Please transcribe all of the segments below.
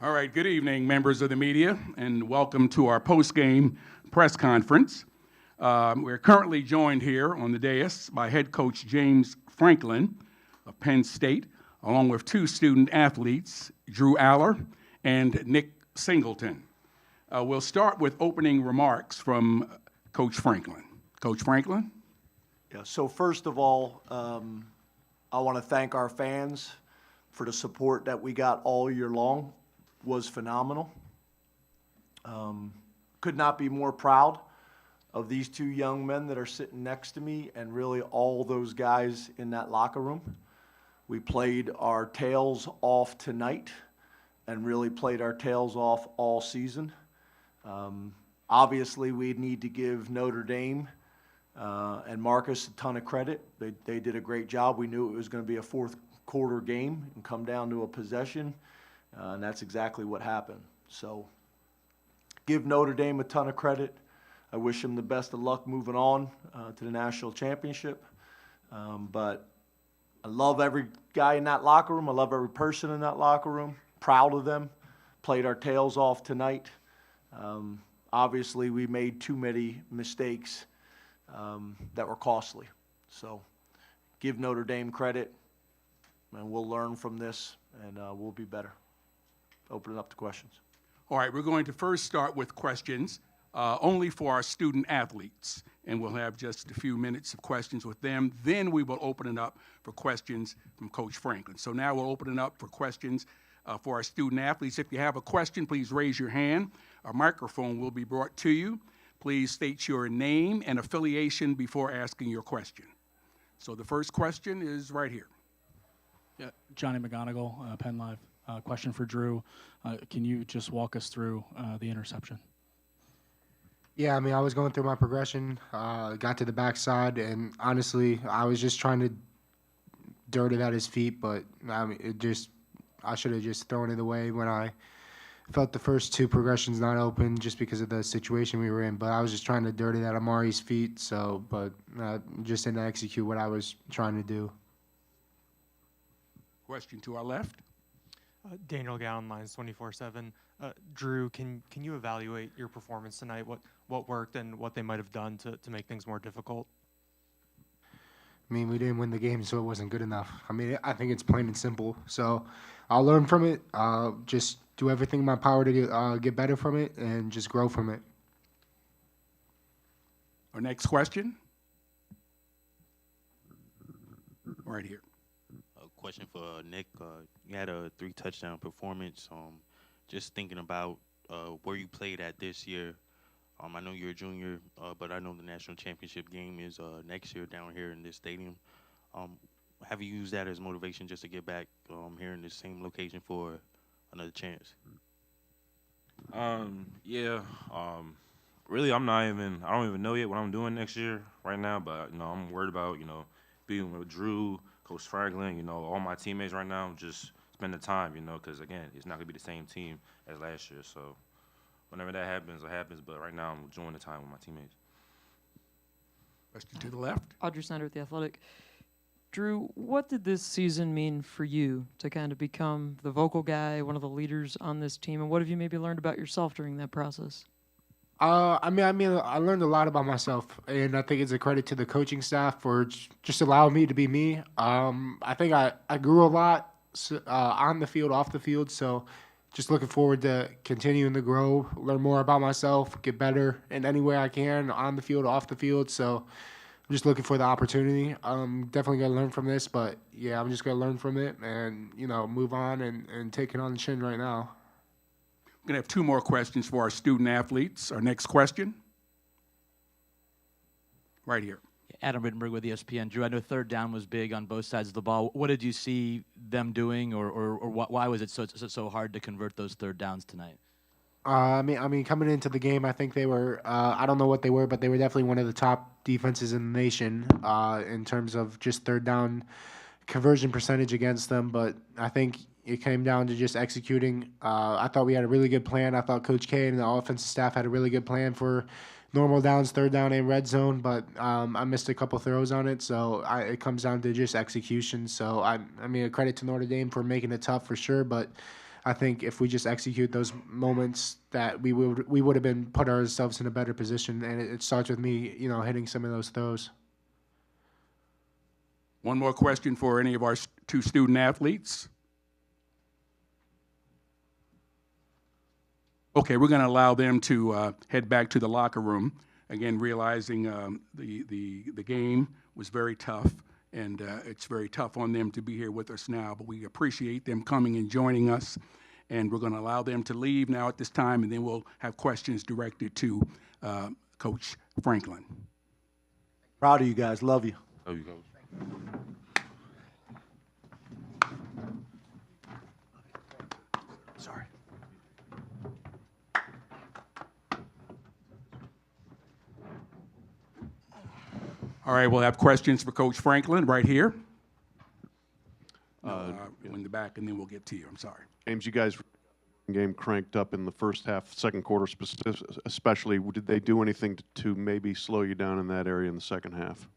All right, good evening, members of the media, and welcome to our post-game press conference. We're currently joined here on the dais by head coach James Franklin of Penn State, along with two student athletes, Drew Allar and Nick Singleton. We'll start with opening remarks from Coach Franklin. Coach Franklin? Yeah, so first of all, I want to thank our fans for the support that we got all year long. Was phenomenal. Could not be more proud of these two young men that are sitting next to me and really all those guys in that locker room. We played our tails off tonight and really played our tails off all season. Obviously, we need to give Notre Dame and Marcus a ton of credit. They did a great job. We knew it was going to be a fourth quarter game and come down to a possession. And that's exactly what happened. So give Notre Dame a ton of credit. I wish them the best of luck moving on to the national championship. But I love every guy in that locker room. I love every person in that locker room. Proud of them. Played our tails off tonight. Obviously, we made too many mistakes that were costly. So give Notre Dame credit, and we'll learn from this, and we'll be better. Open it up to questions. All right, we're going to first start with questions only for our student athletes, and we'll have just a few minutes of questions with them. Then we will open it up for questions from Coach Franklin. So now we'll open it up for questions for our student athletes. If you have a question, please raise your hand. A microphone will be brought to you. Please state your name and affiliation before asking your question. So the first question is right here. Yeah, Johnny McGonigal, Penn Live. Question for Drew. Can you just walk us through the interception? Yeah, I mean, I was going through my progression, got to the backside, and honestly, I was just trying to dirt it at his feet, but I mean, I should have just thrown it away when I felt the first two progressions not open just because of the situation we were in, but I was just trying to dirt it at Amari's feet, but just didn't execute what I was trying to do. Question to our left. Daniel Gowan, Lines 24/7. Drew, can you evaluate your performance tonight? What worked and what they might have done to make things more difficult? I mean, we didn't win the game, so it wasn't good enough. I mean, I think it's plain and simple. So I'll learn from it. Just do everything in my power to get better from it and just grow from it. Our next question. Right here. Question for Nick. You had a 3-touchdown performance. Just thinking about where you played at this year. I know you're a junior, but I know the national championship game is next year down here in this stadium. Have you used that as motivation just to get back here in the same location for another chance? Yeah. Really, I don't even know yet what I'm doing next year right now, but I'm worried about being with Drew, Coach Franklin, all my teammates right now, just spend the time, because, again, it's not going to be the same team as last year. So whenever that happens, it happens. But right now, I'm enjoying the time with my teammates. Question to the left. Audrey Snyder with The Athletic. Drew, what did this season mean for you to kind of become the vocal guy, one of the leaders on this team, and what have you maybe learned about yourself during that process? I learned a lot about myself, and I think it's a credit to the coaching staff for just allowing me to be me. I think I grew a lot on the field, off the field, so just looking forward to continuing to grow, learn more about myself, get better in any way I can, on the field, off the field. So I'm just looking for the opportunity. I'm definitely going to learn from this, but, yeah, I'm just going to learn from it and, move on and take it on the chin right now. We're going to have two more questions for our student athletes. Our next question. Right here. Adam Rittenberg with ESPN. Drew, I know third down was big on both sides of the ball. What did you see them doing, or why was it so hard to convert those third downs tonight? I mean, coming into the game, I think they were. I don't know what they were, but they were definitely one of the top defenses in the nation in terms of just third down conversion percentage against them. But I think it came down to just executing. I thought we had a really good plan. I thought Coach K and the offensive staff had a really good plan for normal downs, third down, and red zone, but I missed a couple throws on it, so it comes down to just execution. So, I mean, a credit to Notre Dame for making it tough for sure, but I think if we just execute those moments, that we would have been put ourselves in a better position. And it starts with me, hitting some of those throws. One more question for any of our two student athletes. Okay, we're going to allow them to head back to the locker room. Again, realizing the game was very tough, and it's very tough on them to be here with us now. But we appreciate them coming and joining us, and we're going to allow them to leave now at this time, and then we'll have questions directed to Coach Franklin. Proud of you guys. Love you. There you go. Sorry. All right, we'll have questions for Coach Franklin right here. In the back, and then we'll get to you. I'm sorry. James, you guys game cranked up in the first half, second quarter especially. Did they do anything to maybe slow you down in that area in the second half?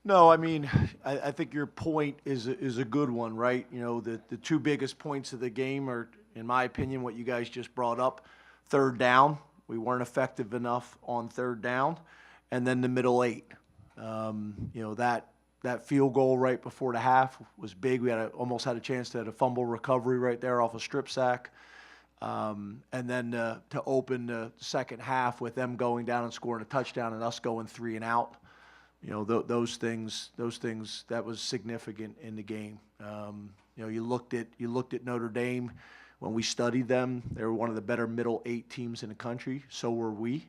No, I mean, I think your point is a good one, right? The two biggest points of the game are, in my opinion, what you guys just brought up. Third down, we weren't effective enough on third down, and then the middle eight. That field goal right before the half was big. We almost had a chance to have a fumble recovery right there off a strip sack. And then to open the second half with them going down and scoring a touchdown and us going 3 and out. Those things that was significant in the game. You looked at Notre Dame when we studied them. They were one of the better middle 8 teams in the country. So were we.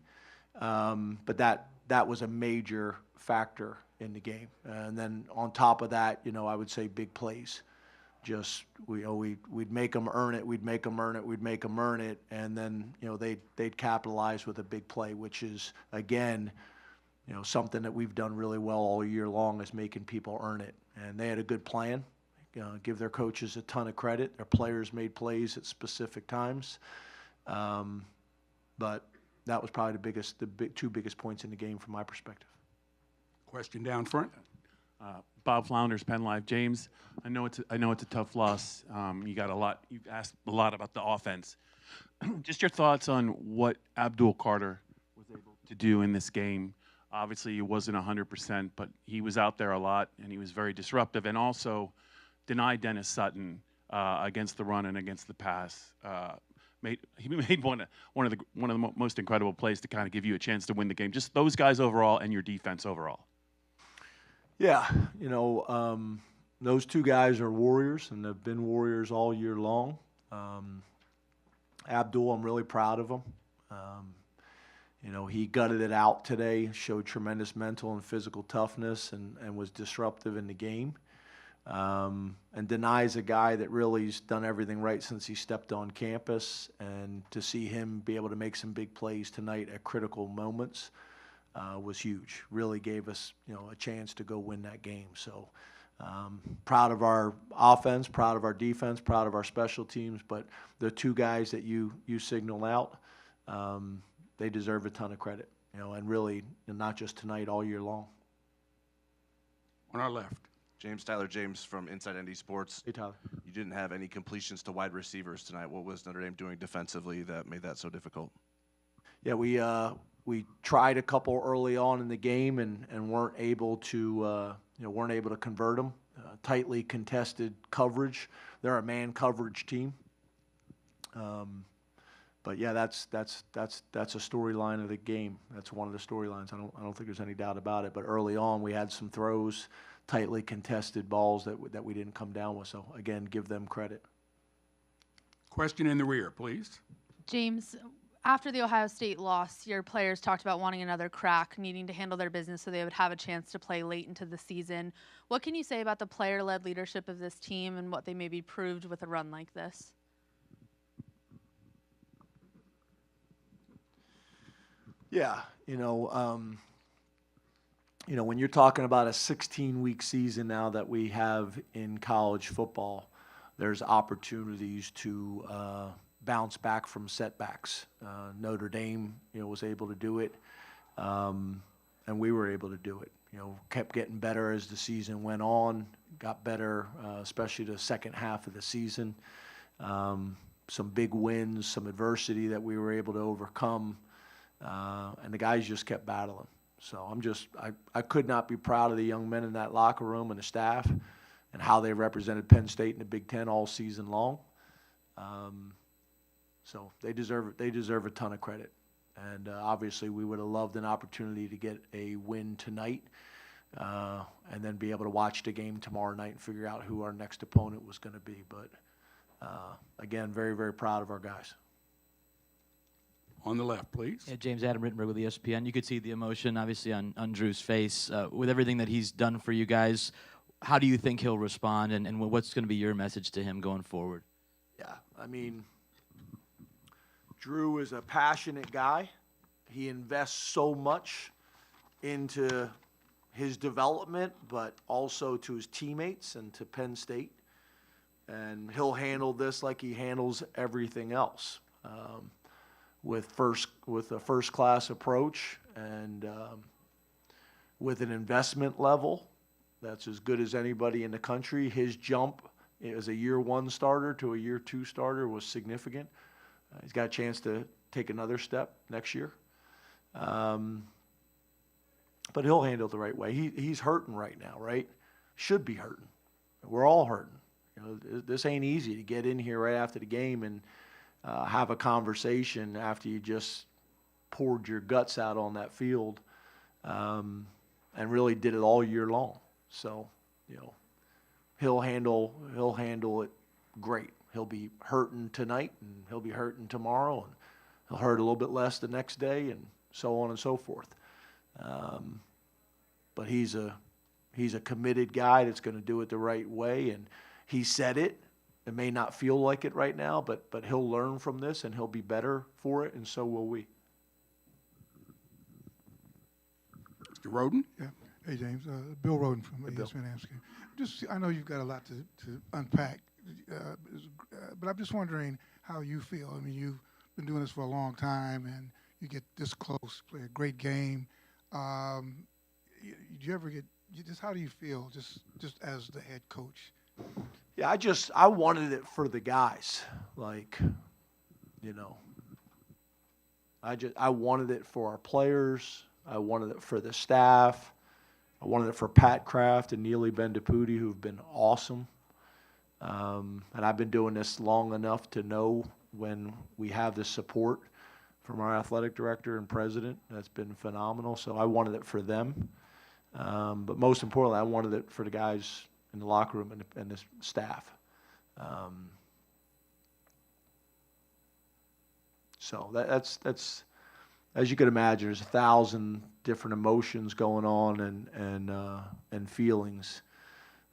But that was a major factor in the game. And then on top of that, I would say big plays. Just we'd make them earn it. We'd make them earn it. We'd make them earn it. And then they'd capitalize with a big play, which is again. Something that we've done really well all year long is making people earn it. And they had a good plan. Give their coaches a ton of credit. Their players made plays at specific times. But that was probably the two biggest points in the game from my perspective. Question down front. Bob Flounders, Penn Live. James, I know it's a tough loss. You've asked a lot about the offense. Just your thoughts on what Abdul Carter was able to do in this game. Obviously, he wasn't 100%, but he was out there a lot, and he was very disruptive, and also denied Dennis Sutton against the run and against the pass. He made one of the most incredible plays to kind of give you a chance to win the game. Just those guys overall and your defense overall. Yeah, those two guys are warriors, and they've been warriors all year long. Abdul, I'm really proud of him. He gutted it out today, showed tremendous mental and physical toughness, and was disruptive in the game. And Denai's a guy that really's done everything right since he stepped on campus. And to see him be able to make some big plays tonight at critical moments was huge. Really gave us, a chance to go win that game. So proud of our offense, proud of our defense, proud of our special teams. But the two guys that you signal out, they deserve a ton of credit, and really not just tonight, all year long. On our left. Tyler James from Inside ND Sports. Hey, Tyler. You didn't have any completions to wide receivers tonight. What was Notre Dame doing defensively that made that so difficult? Yeah, we tried a couple early on in the game and weren't able to convert them. Tightly contested coverage. They're a man coverage team. But yeah, that's a storyline of the game. That's one of the storylines. I don't think there's any doubt about it. But early on, we had some throws, tightly contested balls that we didn't come down with. So again, give them credit. Question in the rear, please. James, after the Ohio State loss, your players talked about wanting another crack, needing to handle their business so they would have a chance to play late into the season. What can you say about the player-led leadership of this team and what they maybe proved with a run like this? Yeah, when you're talking about a 16-week season now that we have in college football, there's opportunities to bounce back from setbacks. Notre Dame, was able to do it, and we were able to do it. Kept getting better as the season went on, got better, especially the second half of the season. some big wins, some adversity that we were able to overcome, and the guys just kept battling. So I could not be proud of the young men in that locker room and the staff and how they represented Penn State in the Big Ten all season long. So they deserve a ton of credit. And obviously we would have loved an opportunity to get a win tonight and then be able to watch the game tomorrow night and figure out who our next opponent was going to be. But again, very, very proud of our guys. On the left, please. Yeah, James Adam Rittenberg with ESPN. You could see the emotion, obviously, on Drew's face. With everything that he's done for you guys, how do you think he'll respond, and what's going to be your message to him going forward? Yeah, I mean, Drew is a passionate guy. He invests so much into his development, but also to his teammates and to Penn State. And he'll handle this like he handles everything else, with a first-class approach and with an investment level that's as good as anybody in the country. His jump as a year one starter to a year two starter was significant. He's got a chance to take another step next year. But he'll handle it the right way. He's hurting right now, right? Should be hurting. We're all hurting. You know, this ain't easy to get in here right after the game and have a conversation after you just poured your guts out on that field and really did it all year long. So, you know, he'll handle it great. He'll be hurting tonight, and he'll be hurting tomorrow, and he'll hurt a little bit less the next day, and so on and so forth. But he's a committed guy that's going to do it the right way, and he said it. It may not feel like it right now, but he'll learn from this, and he'll be better for it, and so will we. Mr. Roden? Yeah. Hey, James. Bill Roden from ESPN Amsterdam. I know you've got a lot to unpack, but I'm just wondering how you feel. I mean, you've been doing this for a long time, and you get this close, play a great game. Do you ever get just how do you feel just as the head coach? Yeah, I wanted it for the guys. Like, you know, I wanted it for our players. I wanted it for the staff. I wanted it for Pat Kraft and Neely Bendapudi, who've been awesome. And I've been doing this long enough to know when we have the support from our athletic director and president. That's been phenomenal. So I wanted it for them. But most importantly, I wanted it for the guys in the locker room and the staff. So that's as you can imagine, there's 1,000 different emotions going on and feelings.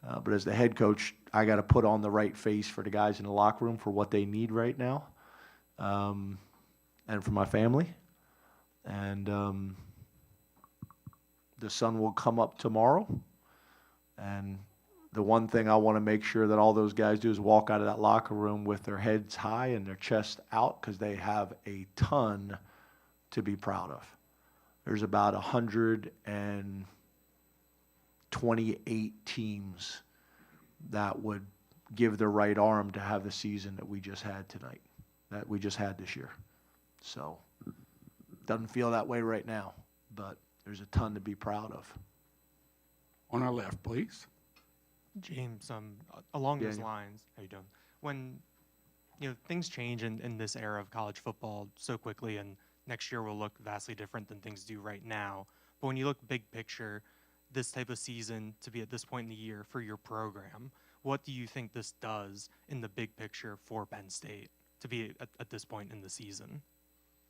But as the head coach, I got to put on the right face for the guys in the locker room for what they need right now, and for my family. And the sun will come up tomorrow. And the one thing I want to make sure that all those guys do is walk out of that locker room with their heads high and their chest out, because they have a ton to be proud of. There's about 128 teams that would give their right arm to have the season that we just had tonight, that we just had this year. So, doesn't feel that way right now, but there's a ton to be proud of. On our left, please. James, along those lines, how you doing? When things change in this era of college football so quickly, and next year will look vastly different than things do right now. But when you look big picture, this type of season to be at this point in the year for your program, what do you think this does in the big picture for Penn State to be at this point in the season?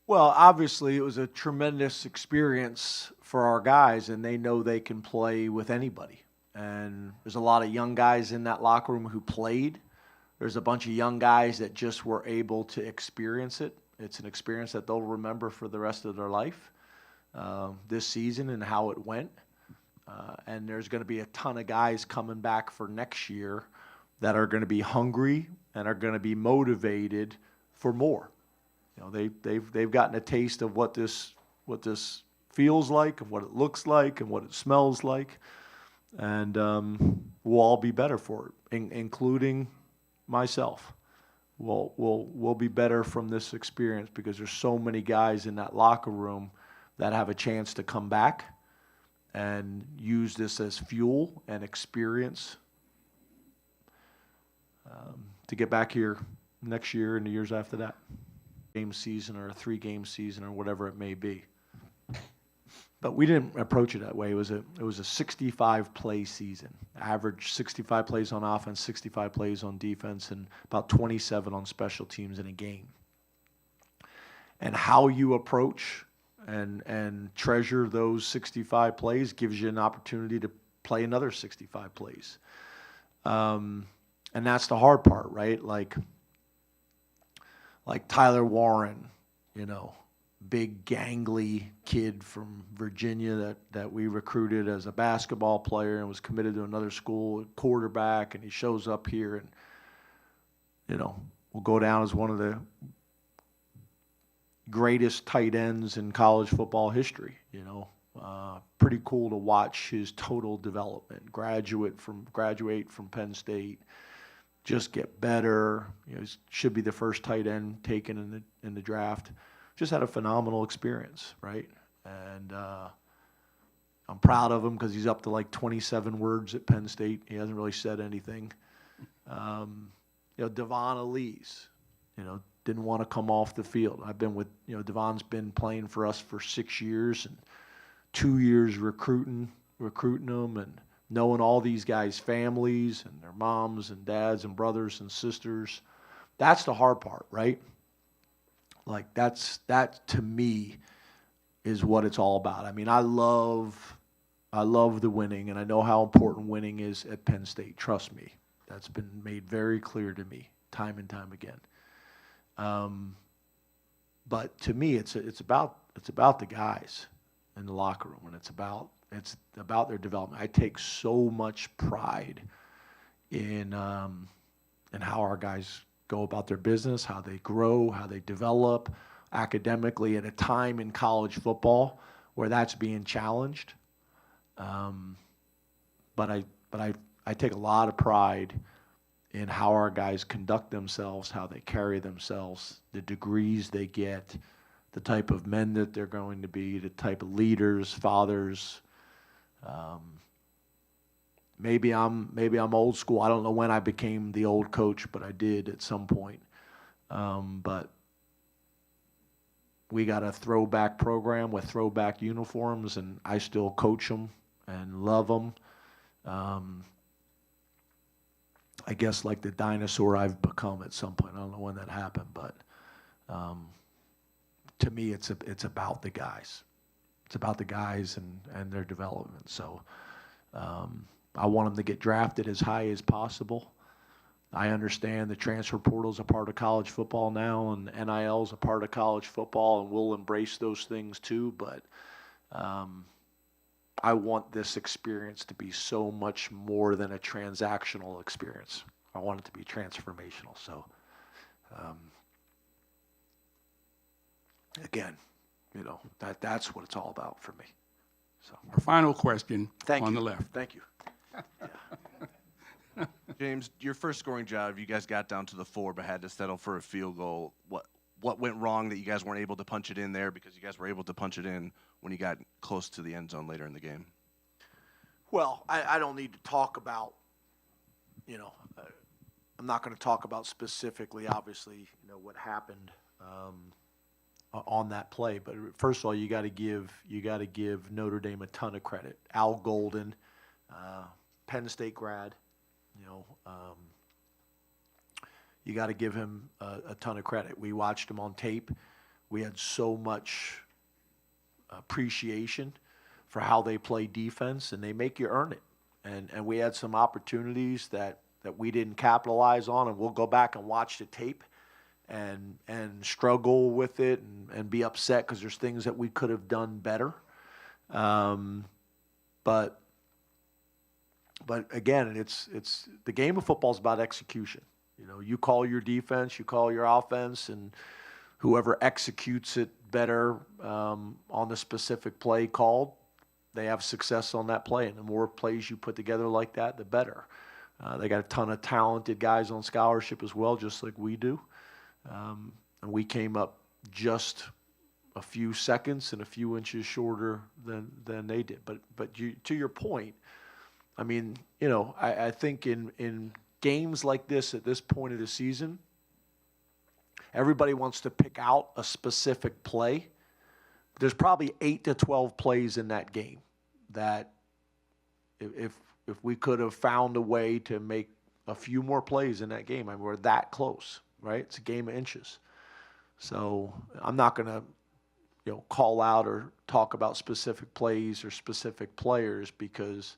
Well, obviously, it was a tremendous experience for our guys, and they know they can play with anybody. And there's a lot of young guys in that locker room who played. There's a bunch of young guys that just were able to experience it. It's an experience that they'll remember for the rest of their life, this season and how it went. And there's going to be a ton of guys coming back for next year that are going to be hungry and are going to be motivated for more. They've gotten a taste of what this feels like and what it looks like and what it smells like, and we'll all be better for it, including myself. will be better from this experience because there's so many guys in that locker room that have a chance to come back and use this as fuel and experience to get back here next year and the years after that. Game season or a 3-game season or whatever it may be. But we didn't approach it that way. It was a 65-play season. Average 65 plays on offense, 65 plays on defense, and about 27 on special teams in a game. And how you approach and treasure those 65 plays gives you an opportunity to play another 65 plays. And that's the hard part, right? Like Tyler Warren, big gangly kid from Virginia that we recruited as a basketball player and was committed to another school, quarterback, and he shows up here and, will go down as one of the greatest tight ends in college football history, Pretty cool to watch his total development. Graduate from Penn State, just get better. He should be the first tight end taken in the draft. Just had a phenomenal experience, right? And I'm proud of him because he's up to like 27 words at Penn State. He hasn't really said anything. Devon Elise, didn't want to come off the field. I've been with, Devon's been playing for us for 6 years and 2 years recruiting them and knowing all these guys' families and their moms and dads and brothers and sisters. That's the hard part, right? Like that to me is what it's all about. I mean, I love the winning, and I know how important winning is at Penn State. Trust me, that's been made very clear to me time and time again. But to me, it's about the guys in the locker room, and it's about their development. I take so much pride in how our guys go about their business, how they grow, how they develop academically at a time in college football where that's being challenged. But I take a lot of pride in how our guys conduct themselves, how they carry themselves, the degrees they get, the type of men that they're going to be, the type of leaders, fathers. Maybe I'm old school. I don't know when I became the old coach, but I did at some point. But we got a throwback program with throwback uniforms, and I still coach them and love them. I guess like the dinosaur I've become at some point. I don't know when that happened, but to me, it's about the guys. It's about the guys and their development. So I want them to get drafted as high as possible. I understand the transfer portal is a part of college football now, and NIL is a part of college football, and we'll embrace those things too. But I want this experience to be so much more than a transactional experience. I want it to be transformational. So, again, that's what it's all about for me. So, our final question on the left. Thank you. James, your first scoring job, you guys got down to the 4 but had to settle for a field goal. What went wrong that you guys weren't able to punch it in there, because you guys were able to punch it in when you got close to the end zone later in the game? Well, I don't need to talk about, I'm not going to talk about specifically, obviously, what happened on that play. But first of all, you got to give Notre Dame a ton of credit. Al Golden, Penn State grad, you got to give him a ton of credit. We watched him on tape. We had so much appreciation for how they play defense, and they make you earn it. And we had some opportunities that we didn't capitalize on, and we'll go back and watch the tape and struggle with it and be upset because there's things that we could have done better. But again, it's the game of football is about execution. You call your defense, you call your offense, and whoever executes it better on the specific play called, they have success on that play. And the more plays you put together like that, the better. They got a ton of talented guys on scholarship as well, just like we do. And we came up just a few seconds and a few inches shorter than they did. But to your point, I mean, you know, I think in games like this at this point of the season, everybody wants to pick out a specific play. There's probably 8 to 12 plays in that game that if we could have found a way to make a few more plays in that game, I mean, we're that close, right? It's a game of inches. So I'm not going to, you know, call out or talk about specific plays or specific players, because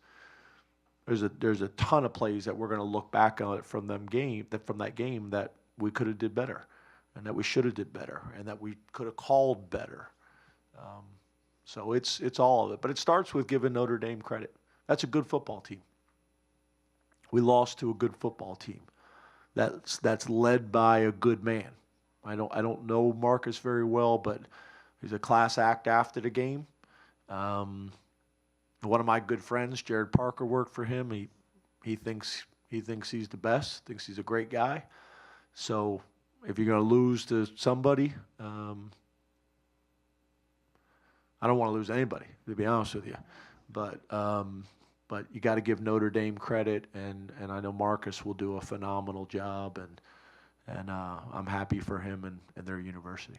there's a ton of plays that we're going to look back on it from that game that we could have did better, and that we should have did better, and that we could have called better. So it's all of it, but it starts with giving Notre Dame credit. That's a good football team. We lost to a good football team. That's led by a good man. I don't know Marcus very well, but he's a class act after the game. One of my good friends, Jared Parker, worked for him. He thinks he's the best. Thinks he's a great guy. So if you're going to lose to somebody, I don't want to lose anybody, to be honest with you. But you got to give Notre Dame credit, and I know Marcus will do a phenomenal job, and I'm happy for him and their university.